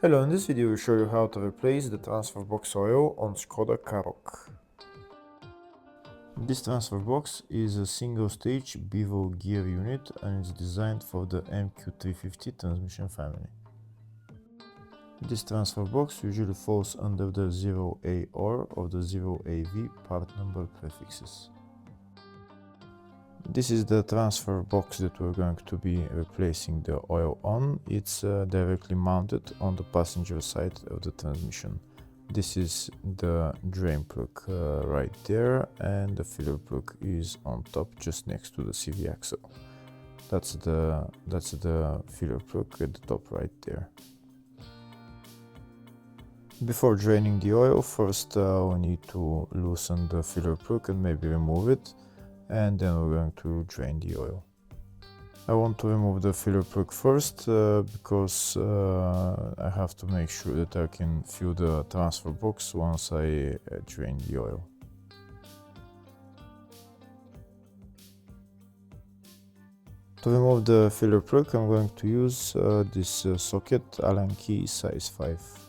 Hello, in this video we show you how to replace the transfer box oil on Skoda Karoq. This transfer box is a single-stage bevel gear unit and is designed for the MQ350 transmission family. This transfer box usually falls under the 0AR of the 0AV part number prefixes. This is the transfer box that we're going to be replacing the oil on. It's directly mounted on the passenger side of the transmission. This is the drain plug right there, and the filler plug is on top just next to the CV axle. That's the filler plug at the top right there. Before draining the oil, first we need to loosen the filler plug and maybe remove it, and then we're going to drain the oil. I want to remove the filler plug first because I have to make sure that I can fill the transfer box once I drain the oil. To remove the filler plug, I'm going to use this socket Allen key size 5.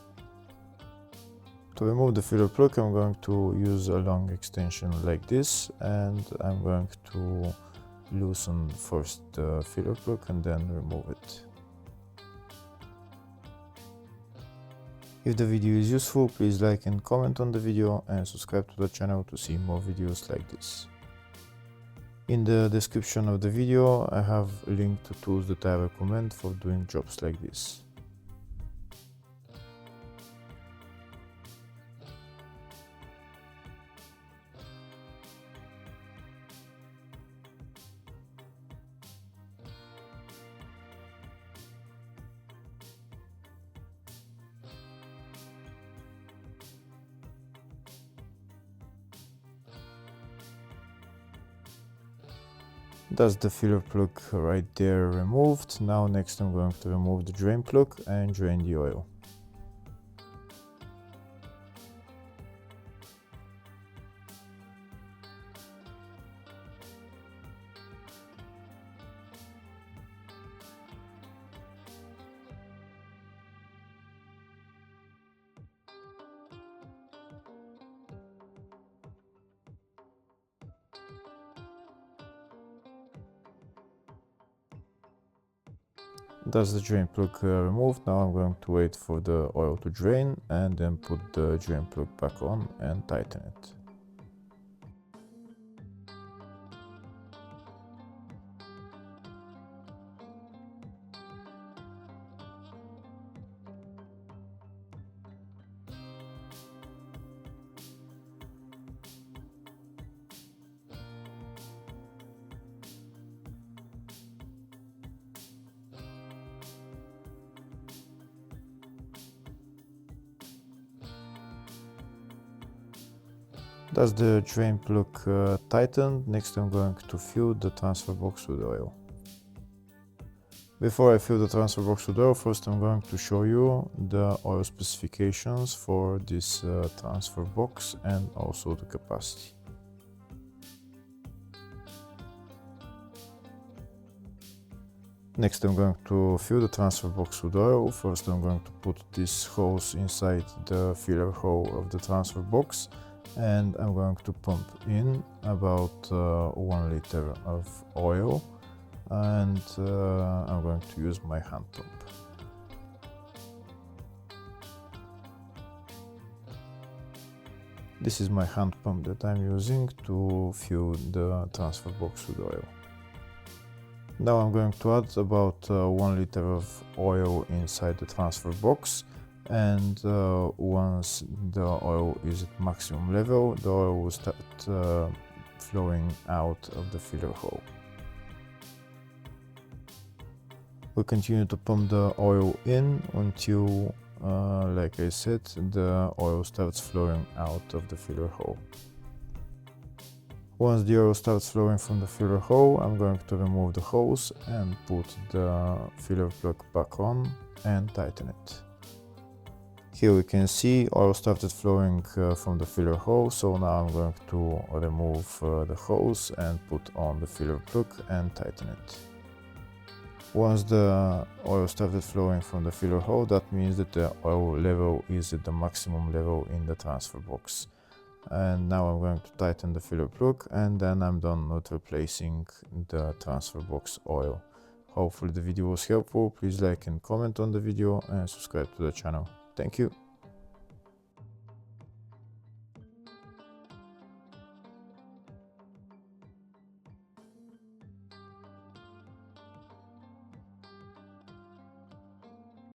To remove the filler plug, I'm going to use a long extension like this, and I'm going to loosen first the filler plug and then remove it. If the video is useful, please like and comment on the video and subscribe to the channel to see more videos like this. In the description of the video, I have a link to tools that I recommend for doing jobs like this. That's the filler plug right there removed. Now next I'm going to remove the drain plug and drain the oil. That's the drain plug removed. Now I'm going to wait for the oil to drain and then put the drain plug back on and tighten it. That's the drain plug tightened. Next I'm going to fill the transfer box with oil. Before I fill the transfer box with oil, first I'm going to show you the oil specifications for this transfer box and also the capacity. Next I'm going to fill the transfer box with oil. First I'm going to put this hose inside the filler hole of the transfer box, and I'm going to pump in about 1 liter of oil, and I'm going to use my hand pump. This is my hand pump that I'm using to fill the transfer box with oil. Now I'm going to add about 1 liter of oil inside the transfer box, and once the oil is at maximum level, the oil will start flowing out of the filler hole. We'll continue to pump the oil in until, like I said, the oil starts flowing out of the filler hole. Once the oil starts flowing from the filler hole, I'm going to remove the hose and put the filler plug back on and tighten it. Here we can see oil started flowing from the filler hole, so now I'm going to remove the hose and put on the filler plug and tighten it. Once the oil started flowing from the filler hole, that means that the oil level is at the maximum level in the transfer box. And now I'm going to tighten the filler plug, and then I'm done with replacing the transfer box oil. Hopefully the video was helpful. Please like and comment on the video and subscribe to the channel. Thank you.